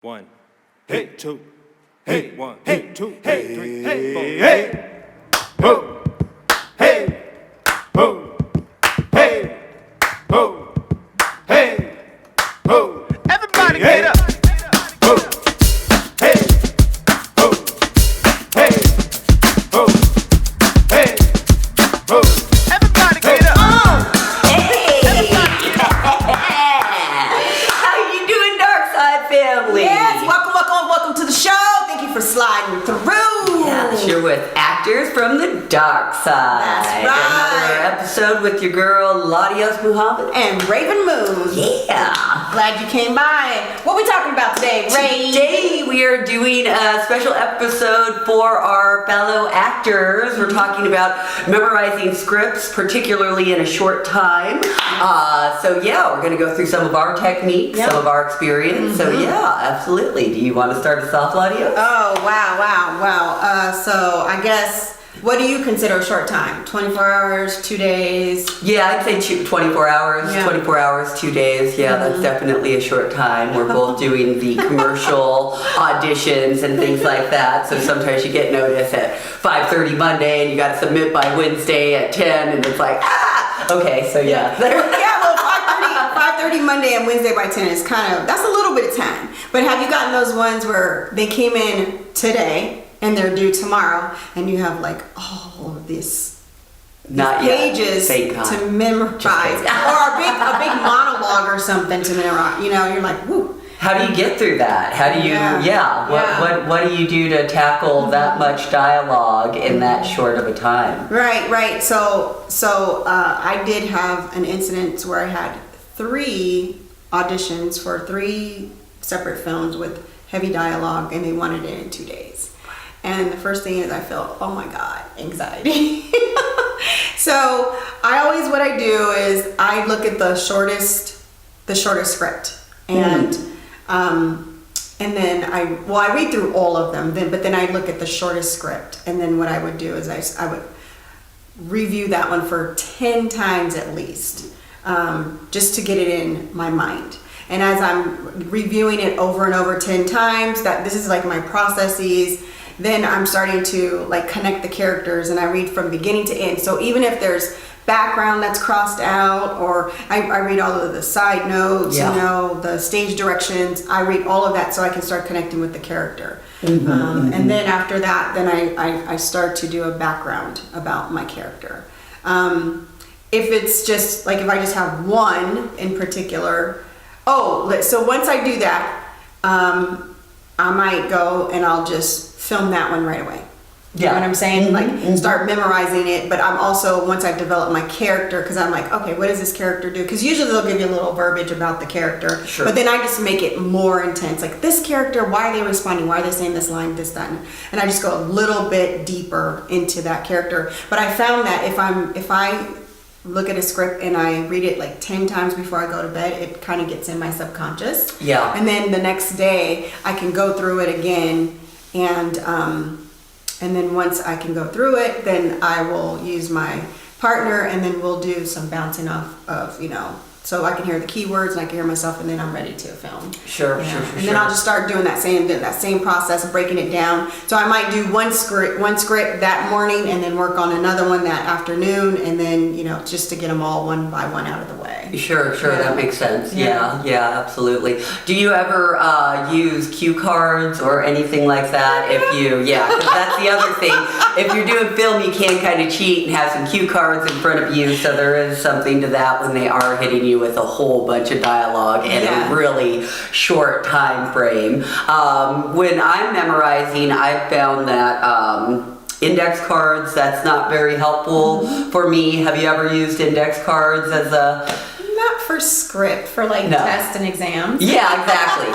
One, hey, two, hey, one, hey, two, hey, three, hey, four, hey, ho, hey, ho, hey, ho, hey, ho. Everybody get up. Ho, hey, ho, hey, ho, hey, ho. Everybody get up. How you doing, Dark Side family? Yes, welcome to the show. Thank you for sliding through. Yes, you're with actors from the dark side. That's right. Another episode with your girl, LaDios Muhammad. And Rav'n Moon. Yeah. Glad you came by. What we talking about today, Ray? Today we are doing a special episode for our fellow actors. We're talking about memorizing scripts, particularly in a short time. So yeah, we're going to go through some of our techniques, some of our experience. So yeah, absolutely. Do you want to start us off, LaDios? Oh, wow. So I guess, what do you consider a short time? 24 hours, 2 days? Yeah, I'd say 24 hours, Yeah. 24 hours, 2 days. Yeah, that's definitely a short time. We're both doing the commercial auditions and things like that. So sometimes you get notice at 5:30 Monday and you got to submit by Wednesday at 10 and it's like, okay, so yeah. Yeah, well, 5:30 Monday and Wednesday by 10 is that's a little bit of time. But have you gotten those ones where they came in today and they're due tomorrow and you have like all of these Not pages yet. to memorize or a big monologue or something to memorize? You know, you're like, woo. How do you get through that? How do you, what do you do to tackle that much dialogue in that short of a time? Right. So I did have an incident where I had 3 auditions for 3 separate films with heavy dialogue, and they wanted it in 2 days. And the first thing is I felt, oh my God, anxiety. So what I do is I look at the shortest script, and then I read through all of them, but then I look at the shortest script, and then what I would do is I would review that one for 10 times at least, just to get it in my mind. And as I'm reviewing it over and over 10 times, this is like my processes, then I'm starting to like connect the characters, and I read from beginning to end. So even if there's background that's crossed out, or I read all of the side notes, the stage directions, I read all of that so I can start connecting with the character. And then after that, then I start to do a background about my character. If it's just like, if I just have one in particular, so once I do that, I might go and I'll just film that one right away. You know what I'm saying? Like start memorizing it, but I'm also, once I've developed my character, because I'm like, okay, what does this character do? Because usually they'll give you a little verbiage about the character, but then I just make it more intense. Like, this character, why are they responding? Why are they saying this line, this, that? And I just go a little bit deeper into that character. But I found that if I look at a script and I read it like 10 times before I go to bed, it kind of gets in my subconscious. Yeah. And then the next day I can go through it again, and then once I can go through it, then I will use my partner, and then we'll do some bouncing off of, so I can hear the keywords and I can hear myself, and then I'm ready to film. Sure. And then I'll just start doing that same process, breaking it down. So I might do one script that morning, and then work on another one that afternoon, and then just to get them all one by one out of the way. Sure, that makes sense. Yeah, absolutely. Do you ever use cue cards or anything like that? Because that's the other thing. If you're doing film, you can kind of cheat and have some cue cards in front of you, so there is something to that when they are hitting you with a whole bunch of dialogue in a really short time frame. When I'm memorizing, I've found that index cards, that's not very helpful for me. Have you ever used index cards as a... Not for script, for tests and exams. Yeah, exactly.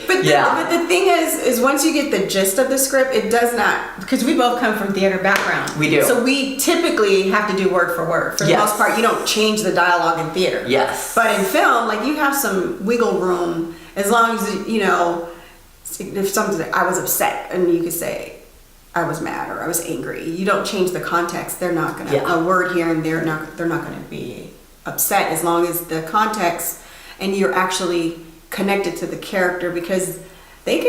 But the thing is once you get the gist of the script, it does not, because we both come from theater background. We do. So we typically have to do word for word. For the most part, you don't change the dialogue in theater. Yes. But in film, you have some wiggle room, as long as, if something, I was upset, and you could say, I was mad or I was angry. You don't change the context. They're not gonna, a word here and there, they're not gonna be upset, as long as the context and you're actually connected to the character, because they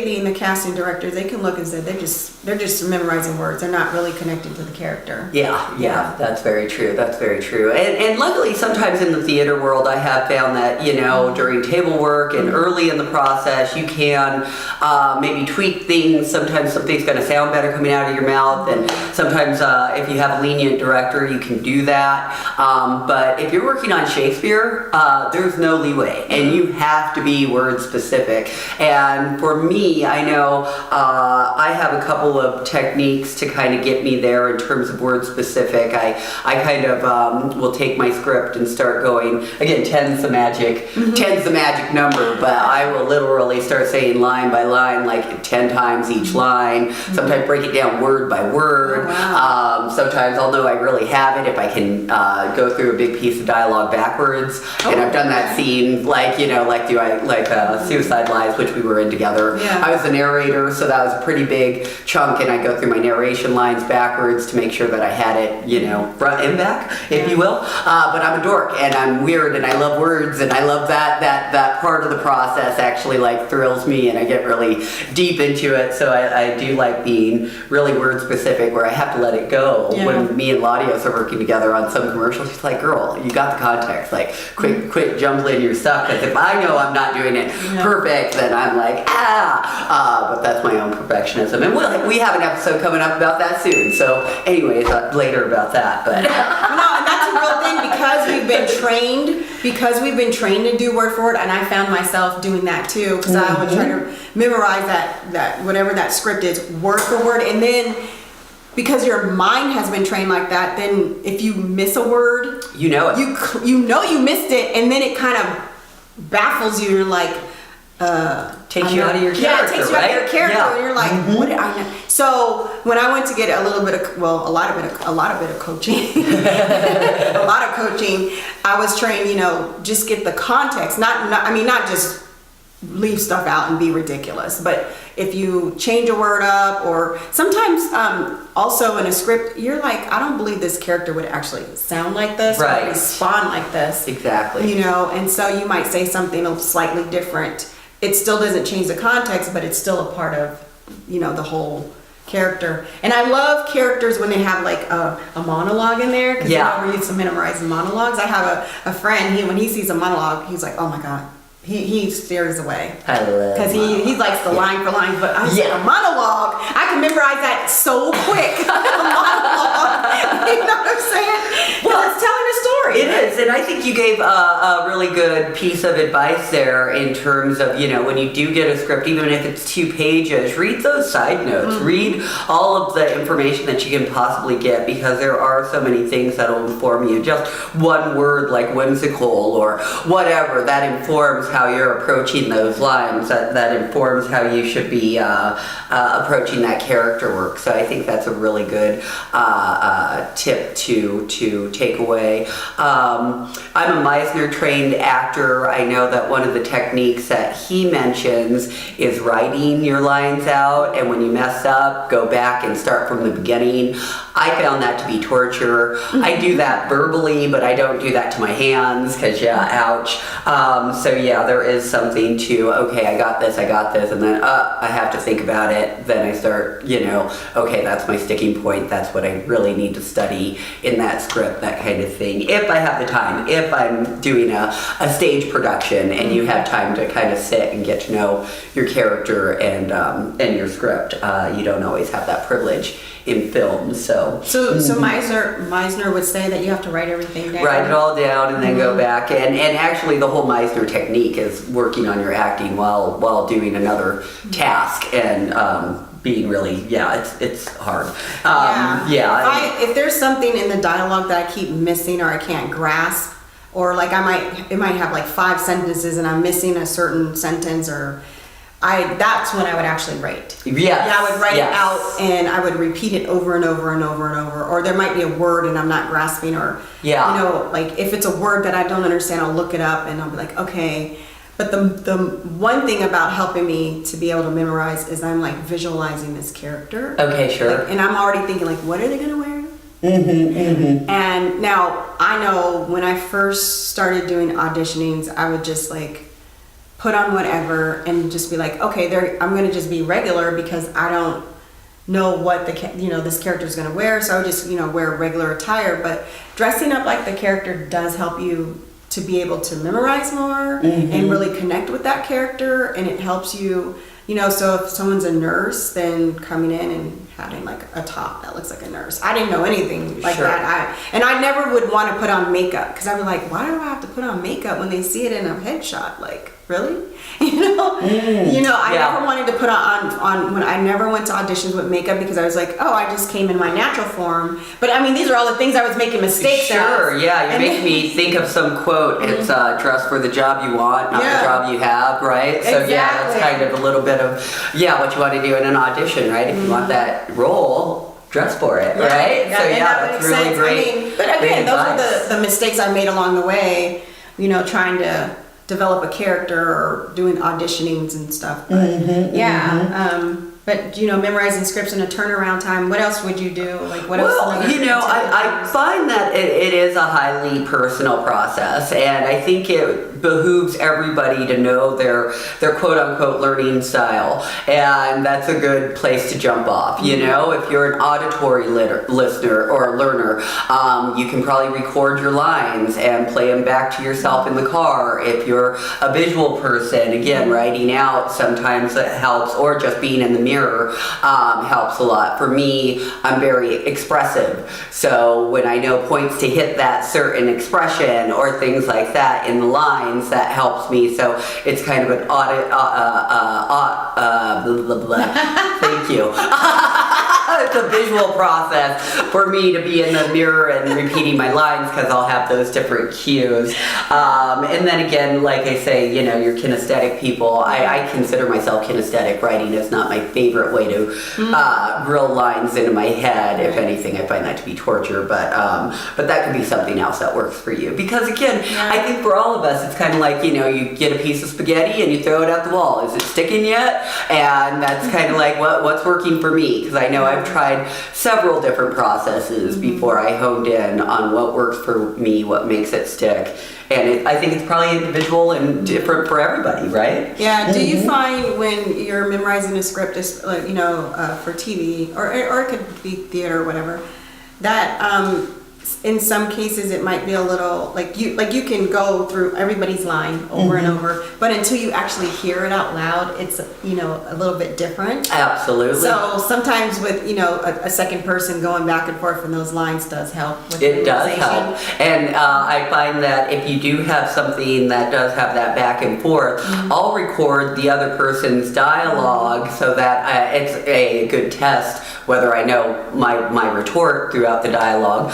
being the casting directors, they can look and say they're just memorizing words. They're not really connected to the character. Yeah, that's very true. That's very true. And luckily, sometimes in the theater world, I have found that, during table work and early in the process, you can maybe tweak things. Sometimes something's going to sound better coming out of your mouth, and sometimes if you have a lenient director, you can do that. But if you're working on Shakespeare, there's no leeway, and you have to be word specific. And for me, I know I have a couple of techniques to kind of get me there in terms of word specific. I kind of will take my script and start going, again, 10's the magic number, but I will literally start saying line by line, like 10 times each line, sometimes break it down word by word. Oh, wow. Sometimes I'll know I really have it if I can go through a big piece of dialogue backwards. And I've done that scene, like Suicide Lies, which we were in together. Yeah. I was the narrator, so that was a pretty big chunk, and I go through my narration lines backwards to make sure that I had it, front and back, if you will. But I'm a dork, and I'm weird, and I love words, and I love that part of the process actually thrills me, and I get really deep into it. So I do like being really word specific, where I have to let it go. Yeah. When me and LaDios are working together on some commercials, she's like, "Girl, you got the context. Quit jumbling your stuff. Because if I know I'm not doing it perfect, then I'm like, but that's my own perfectionism." And we have an episode coming up about that soon. So, anyways, later about that. But No, and that's a real thing, because we've been trained to do word for word, and I found myself doing that too, because I would try to memorize that whatever that script is word for word, and then because your mind has been trained like that, then if you miss a word, you know it. You know you missed it, and then it kind of baffles you. You're like, takes you out of your character, yeah, it takes you out of your character, Yeah. and you're like, what did I know? So when I went to get a lot of bit of coaching, a lot of coaching, I was trained, just get the context, not just leave stuff out and be ridiculous, but if you change a word up, or sometimes also in a script, you're like, I don't believe this character would actually sound like this, Right. or respond like this. Exactly. And so you might say something slightly different. It still doesn't change the context, but it's still a part of, the whole character. And I love characters when they have a monologue in there, because we're used to memorizing monologues. I have a friend, when he sees a monologue, he's like, oh my God. He stares away. I love because he likes the line for line, but I was like, a monologue, I can memorize that so quick. A monologue, you know what I'm saying? Well, it's telling a story. It is, and I think you gave a really good piece of advice there in terms of, when you do get a script, even if it's 2 pages, read those side notes. Read all of the information that you can possibly get, because there are so many things that will inform you. Just one word like whimsical or whatever, that informs how you're approaching those lines, that informs how you should be approaching that character work. So I think that's a really good tip to take away. I'm a Meisner trained actor. I know that one of the techniques that he mentions is writing your lines out, and when you mess up, go back and start from the beginning. I found that to be torture. I do that verbally, but I don't do that to my hands, because ouch. There is something to, okay, I got this, and then I have to think about it. Then I start, okay, that's my sticking point. That's what I really need to study in that script, that kind of thing. If I have the time, if I'm doing a stage production and you have time to kind of sit and get to know your character and your script, you don't always have that privilege in film. So Meisner would say that you have to write everything down. Write it all down and then go back, and actually the whole Meisner technique is working on your acting while doing another task, and being really, it's hard. If there's something in the dialogue that I keep missing or I can't grasp, or it might have 5 sentences and I'm missing a certain sentence, or that's when I would actually write. I would write it out, and I would repeat it over and over and over and over. Or there might be a word and I'm not grasping, or if it's a word that I don't understand, I'll look it up and I'll be like, okay. But the one thing about helping me to be able to memorize is I'm visualizing this character. Okay, sure. And I'm already thinking what are they gonna wear? And now I know when I first started doing auditionings, I would just put on whatever and just be like, okay, I'm going to just be regular because I don't know what this character is going to wear, so I would just wear regular attire. But dressing up like the character does help you to be able to memorize more and really connect with that character, and it helps you, so if someone's a nurse, then coming in and having like a top that looks like a nurse. I didn't know anything like that. I never would want to put on makeup because I'd be like, why do I have to put on makeup when they see it in a headshot? Like, really? I never wanted to put on when I never went to auditions with makeup because I was like, oh, I just came in my natural form. But I mean, these are all the things I was making mistakes at. You make me think of some quote. It's dress for the job you want, not the job you have, right? So exactly. That's kind of a little bit of what you want to do in an audition, right? If you want that role, dress for it, right? Yeah, so that that's really sense. great. But again, those are the mistakes I made along the way, trying to develop a character or doing auditionings and stuff. But but memorizing scripts in a turnaround time, what else would you do? Like what else? I find that it is a highly personal process, and I think it behooves everybody to know their quote unquote learning style, and that's a good place to jump off. If you're an auditory listener or learner, you can probably record your lines and play them back to yourself in the car. If you're a visual person, again, writing out sometimes it helps, or just being in the mirror helps a lot. For me, I'm very expressive, so when I know points to hit that certain expression or things like that in the lines, that helps me. So it's kind of an thank you. It's a visual process for me to be in the mirror and repeating my lines because I'll have those different cues. And then again, like I say, you're kinesthetic people. I consider myself kinesthetic. Writing is not my favorite way to drill lines into my head. If anything, I find that to be torture. But that could be something else that works for you. Because again, I think for all of us, it's kind of like, you get a piece of spaghetti and you throw it out the wall. Is it sticking yet? And that's kind of like what's working for me. Because I know I've tried several different processes before I honed in on what works for me, what makes it stick. And I think it's probably individual and different for everybody, right? Yeah. Do you find when you're memorizing a script, for TV or it could be theater or whatever, that in some cases it might be a little like you can go through everybody's line over and over, but until you actually hear it out loud, it's a little bit different. Absolutely. So sometimes with a second person going back and forth from those lines does help with it does help. And I find that if you do have something that does have that back and forth, I'll record the other person's dialogue so that it's a good test whether I know my retort throughout the dialogue,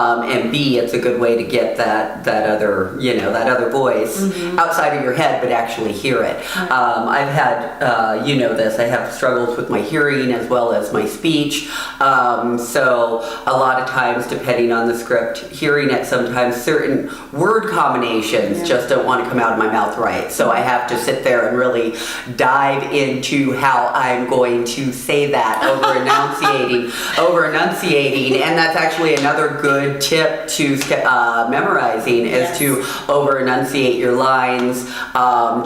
and B, it's a good way to get that other voice outside of your head, but actually hear it. I've had, I have struggles with my hearing as well as my speech, so a lot of times, depending on the script, hearing it, sometimes certain word combinations just don't want to come out of my mouth right, so I have to sit there and really dive into how I'm going to say that over enunciating, and that's actually another good tip to memorizing is to over enunciate your lines.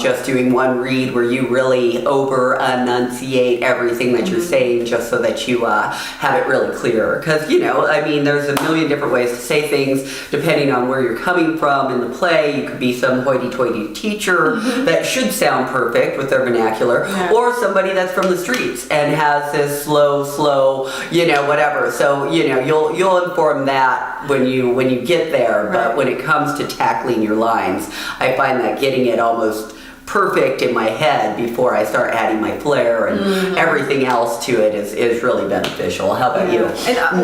Just doing one read where you really over enunciate everything that you're saying, just so that you have it really clear. Because there's a million different ways to say things depending on where you're coming from in the play. You could be some hoity-toity teacher that should sound perfect with their vernacular, or somebody that's from the streets and has this slow, whatever. So you'll inform that when you get there. But when it comes to tackling your lines, I find that getting it almost perfect in my head before I start adding my flair and everything else to it is really beneficial. How about you? And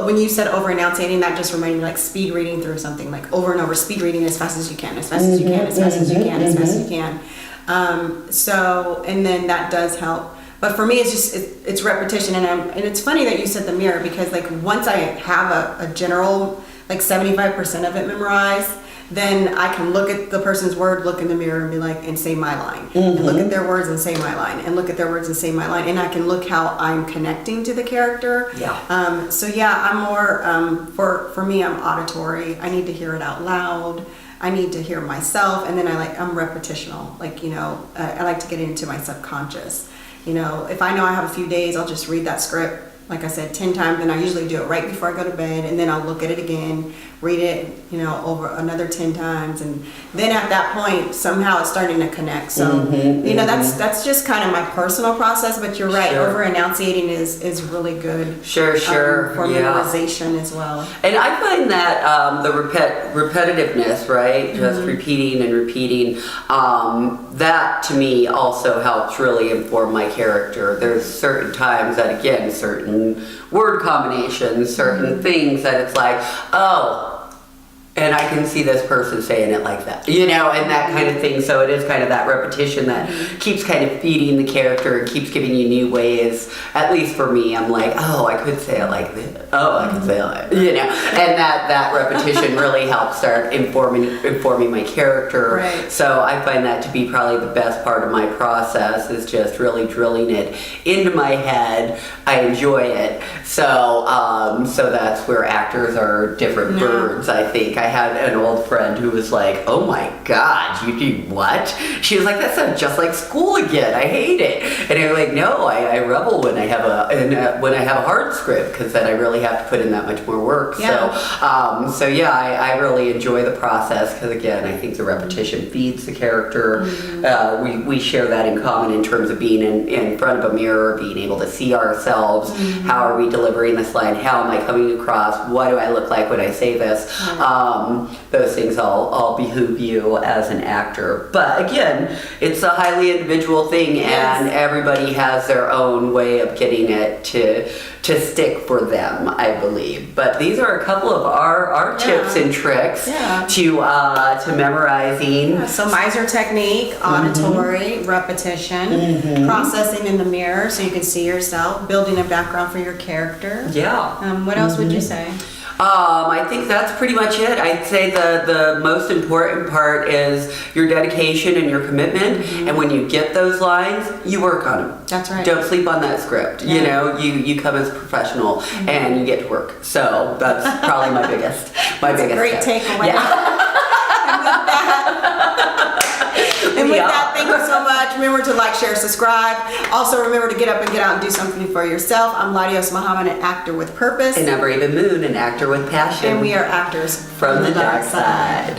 when you said over enunciating, that just reminded me like speed reading through something, like over and over, speed reading as fast as you can, as fast as you can, as fast as you can, as fast as you can. And then that does help. But for me, it's just it's repetition, and it's funny that you said the mirror, because like once I have a general like 75% of it memorized, then I can look at the person's word, look in the mirror, and be like, and say my line, and look at their words and say my line, and look at their words and say my line, and I can look how I'm connecting to the character. I'm more for me, I'm auditory. I need to hear it out loud. I need to hear myself, and then I'm repetitional. Like, you know, I like to get into my subconscious. You know, if I know I have a few days, I'll just read that script, like I said, 10 times, and I usually do it right before I go to bed, and then I'll look at it again, read it, you know, over another 10 times, and then at that point, somehow it's starting to connect. So, you know, that's just kind of my personal process, but you're right, Sure. over enunciating is really good. Sure, For memorization as well. And I find that the repetitiveness, right, just repeating and repeating, that to me also helps really inform my character. There's certain times that, again, certain word combinations, certain things that it's like, oh, and I can see this person saying it like that, you know, and that kind of thing. So it is kind of that repetition that keeps kind of feeding the character and keeps giving you new ways. At least for me, I'm like, oh, I could say it like this. Oh, I could say it like, you know, and that repetition really helps start informing my character. Right. So I find that to be probably the best part of my process, is just really drilling it into my head. I enjoy it. So that's where actors are different birds, I think. I had an old friend who was like, oh my God, you do what? She was like, that sounds just like school again. I hate it. And I'm like, no, I revel when I have a hard script, because then I really have to put in that much more work. Yeah. So yeah, I really enjoy the process, because again, I think the repetition feeds the character. We share that in common in terms of being in front of a mirror, being able to see ourselves. How are we delivering this line? How am I coming across? What do I look like when I say this? Those things all behoove you as an actor. But again, it's a highly individual thing, and everybody has their own way of getting it to stick for them, I believe. But these are a couple of our tips and tricks to memorizing. Yeah, so Meyers Technique, auditory, repetition, processing in the mirror so you can see yourself, building a background for your character. Yeah. What else would you say? I think that's pretty much it. I'd say the most important part is your dedication and your commitment. And when you get those lines, you work on them. That's right. Don't sleep on that script. You know, you come as a professional and you get to work. So that's probably my biggest Great tip. takeaway. Yeah. And with that, thank you so much. Remember to like, share, subscribe. Also, remember to get up and get out and do something for yourself. I'm LaDios Muhammad, an actor with purpose. And I'm Rav'n Moon, an actor with passion. And we are actors from the dark side.